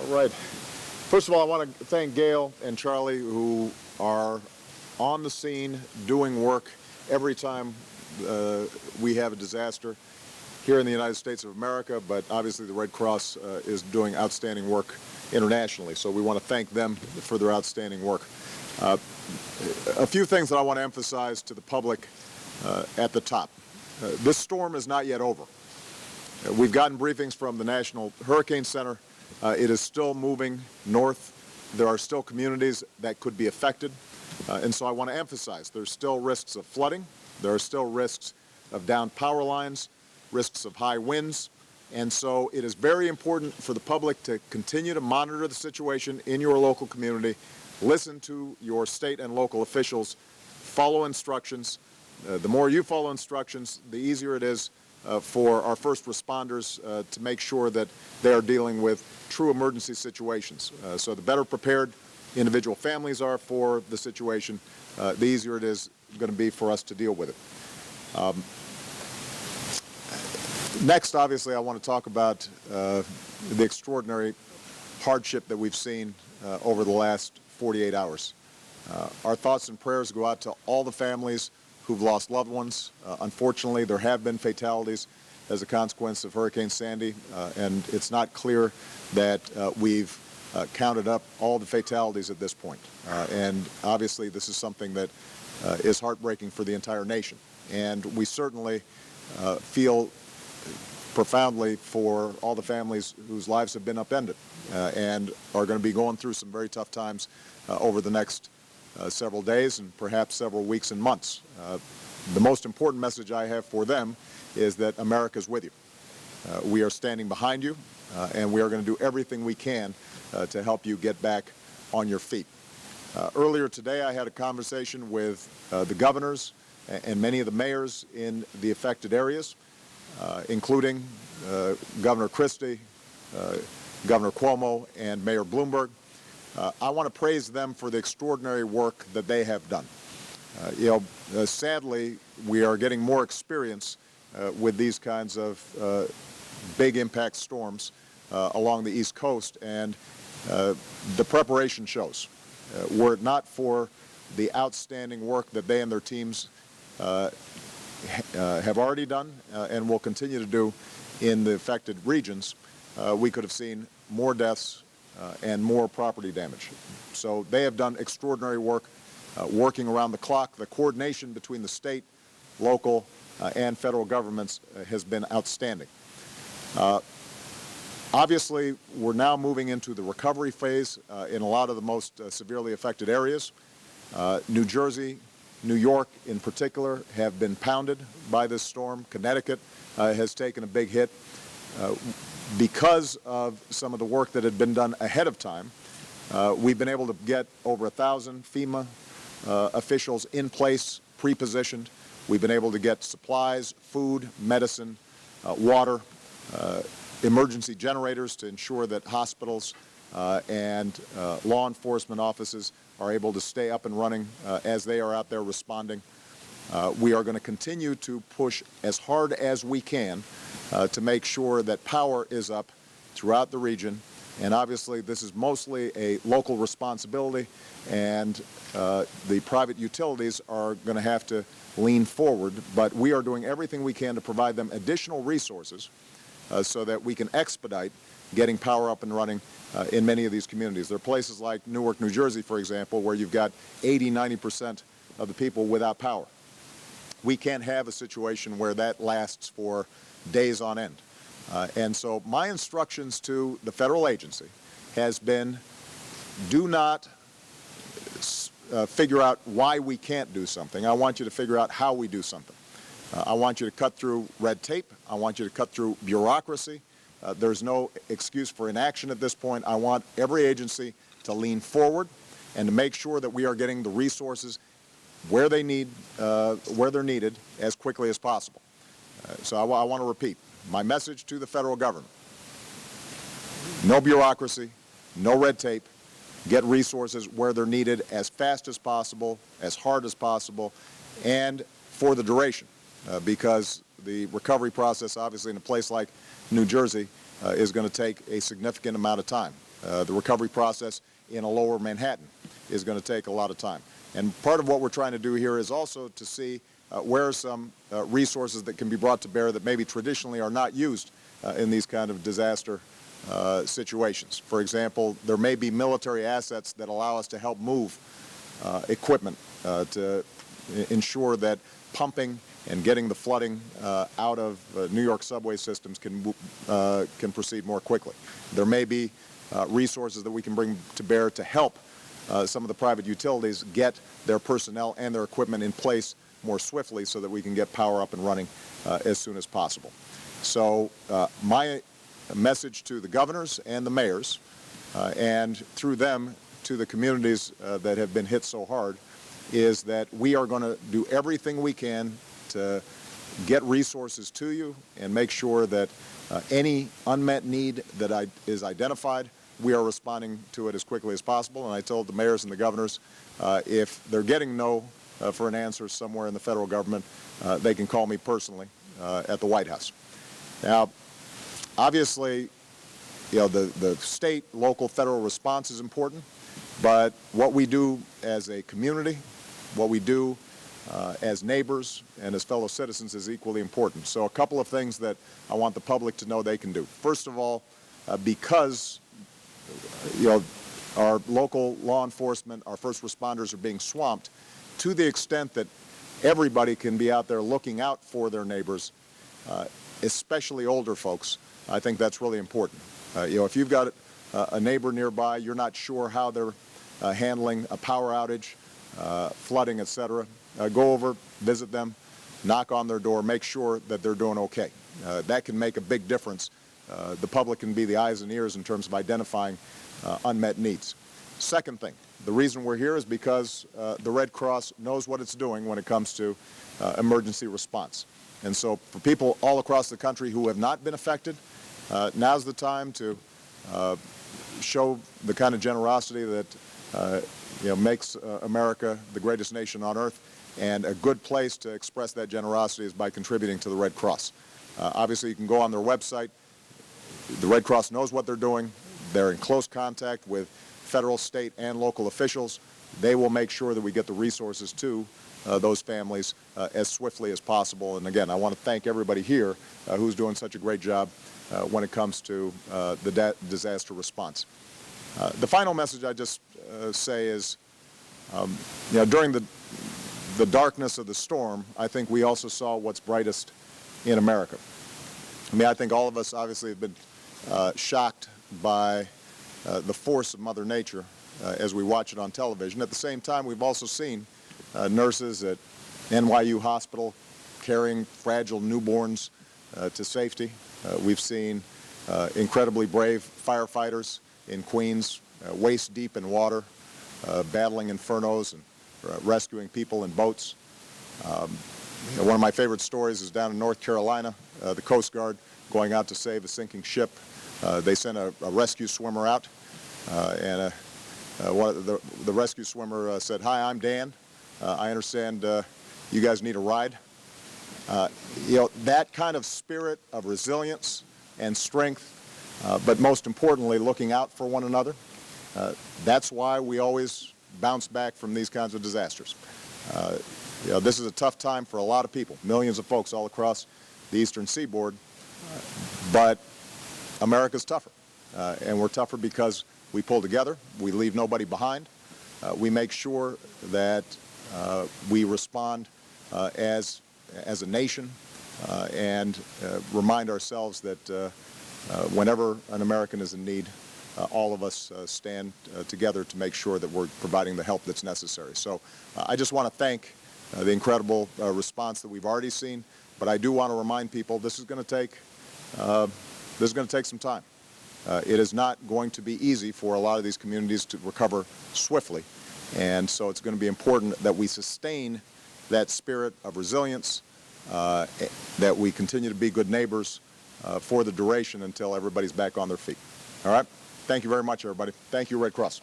All right. First of all, I want to thank Gail and Charlie, who are on the scene doing work every time we have a disaster here in the United States of America, but obviously the Red Cross is doing outstanding work internationally, so we want to thank them for their outstanding work. A few things that I want to emphasize to the public at the top. This storm is not yet over. We've gotten briefings from the National Hurricane Center. It is still moving north. There are still communities that could be affected. And so I want to emphasize there's still risks of flooding. There are still risks of downed power lines, risks of high winds. And so it is very important for the public to continue to monitor the situation in your local community, listen to your state and local officials, follow instructions. The more you follow instructions, the easier it is for our first responders to make sure that they are dealing with true emergency situations. So the better prepared individual families are for the situation, the easier it is going to be for us to deal with it. Next, obviously, I want to talk about the extraordinary hardship that we've seen over the last 48 hours. Our thoughts and prayers go out to all the families who've lost loved ones. Unfortunately, there have been fatalities as a consequence of Hurricane Sandy, and it's not clear that we've counted up all the fatalities at this point. And obviously, this is something that is heartbreaking for the entire nation. And we certainly feel profoundly for all the families whose lives have been upended and are going to be going through some very tough times over the next several days and perhaps several weeks and months. The most important message I have for them is that America is with you. We are standing behind you, and we are going to do everything we can to help you get back on your feet. Earlier today, I had a conversation with the governors and many of the mayors in the affected areas, including Governor Christie, Governor Cuomo, and Mayor Bloomberg. I want to praise them for the extraordinary work that they have done. Sadly, we are getting more experience with these kinds of big impact storms along the East Coast, and the preparation shows. Were it not for the outstanding work that they and their teams have already done and will continue to do in the affected regions, we could have seen more deaths and more property damage. So they have done extraordinary work, working around the clock. The coordination between the state, local, and federal governments has been outstanding. Obviously, we're now moving into the recovery phase in a lot of the most severely affected areas. New Jersey, New York in particular have been pounded by this storm. Connecticut has taken a big hit. Because of some of the work that had been done ahead of time, we've been able to get over 1,000 FEMA officials in place, pre-positioned. We've been able to get supplies, food, medicine, water, emergency generators to ensure that hospitals and law enforcement offices are able to stay up and running as they are out there responding. We are going to continue to push as hard as we can to make sure that power is up throughout the region. And obviously, this is mostly a local responsibility, and the private utilities are going to have to lean forward. But we are doing everything we can to provide them additional resources so that we can expedite getting power up and running in many of these communities. There are places like Newark, New Jersey, for example, where you've got 80–90% of the people without power. We can't have a situation where that lasts for days on end. And so my instructions to the federal agency has been, do not figure out why we can't do something. I want you to figure out how we do something. I want you to cut through red tape. I want you to cut through bureaucracy. There's no excuse for inaction at this point. I want every agency to lean forward and to make sure that we are getting the resources where they're needed as quickly as possible. So I want to repeat my message to the federal government: no bureaucracy, no red tape. Get resources where they're needed as fast as possible, as hard as possible, and for the duration, because the recovery process, obviously, in a place like New Jersey is going to take a significant amount of time. the recovery process in a lower Manhattan is going to take a lot of time. And part of what we're trying to do here is also to see where are some resources that can be brought to bear that maybe traditionally are not used in these kind of disaster situations. For example, there may be military assets that allow us to help move equipment to ensure that pumping and getting the flooding out of New York subway systems can proceed more quickly. There may be resources that we can bring to bear to help some of the private utilities get their personnel and their equipment in place more swiftly so that we can get power up and running as soon as possible. So my message to the governors and the mayors and through them to the communities that have been hit so hard is that we are going to do everything we can to get resources to you and make sure that any unmet need that is identified, we are responding to it as quickly as possible. And I told the mayors and the governors if they're getting no for an answer somewhere in the federal government, they can call me personally at the White House. Now, obviously, you know, the state, local, federal response is important, but what we do as a community, what we do as neighbors and as fellow citizens is equally important. So a couple of things that I want the public to know they can do. First of all, because you know, our local law enforcement, our first responders are being swamped, to the extent that everybody can be out there looking out for their neighbors, especially older folks, I think that's really important. You know, if you've got a neighbor nearby, you're not sure how they're handling a power outage, flooding, etc., go over, visit them, knock on their door, make sure that they're doing okay. That can make a big difference. The public can be the eyes and ears in terms of identifying unmet needs. Second thing, the reason we're here is because the Red Cross knows what it's doing when it comes to emergency response. And so for people all across the country who have not been affected, now's the time to show the kind of generosity that you know, makes America the greatest nation on earth. And a good place to express that generosity is by contributing to the Red Cross. Obviously, you can go on their website. The Red Cross knows what they're doing. They're in close contact with federal, state, and local officials. They will make sure that we get the resources to those families as swiftly as possible. And again, I want to thank everybody here who's doing such a great job when it comes to the disaster response. The final message I just say is, you know, during the darkness of the storm, I think we also saw what's brightest in America. I mean, I think all of us obviously have been shocked by the force of Mother Nature as we watch it on television. At the same time, we've also seen nurses at NYU Hospital carrying fragile newborns to safety. We've seen incredibly brave firefighters in Queens, waist deep in water, battling infernos and rescuing people in boats. You know, one of my favorite stories is down in North Carolina, the Coast Guard going out to save a sinking ship. They sent a rescue swimmer out, and the rescue swimmer said, "Hi, I'm Dan. I understand you guys need a ride." You know, that kind of spirit of resilience and strength, but most importantly, looking out for one another, that's why we always bounce back from these kinds of disasters. You know, this is a tough time for a lot of people, millions of folks all across the eastern seaboard, but America's tougher, and we're tougher because we pull together, we leave nobody behind, we make sure that we respond as a nation, and remind ourselves that whenever an American is in need, all of us stand together to make sure that we're providing the help that's necessary. So I just want to thank the incredible response that we've already seen, but I do want to remind people this is going to take some time. It is not going to be easy for a lot of these communities to recover swiftly, and so it's going to be important that we sustain that spirit of resilience, that we continue to be good neighbors for the duration until everybody's back on their feet. All right? Thank you very much, everybody. Thank you, Red Cross.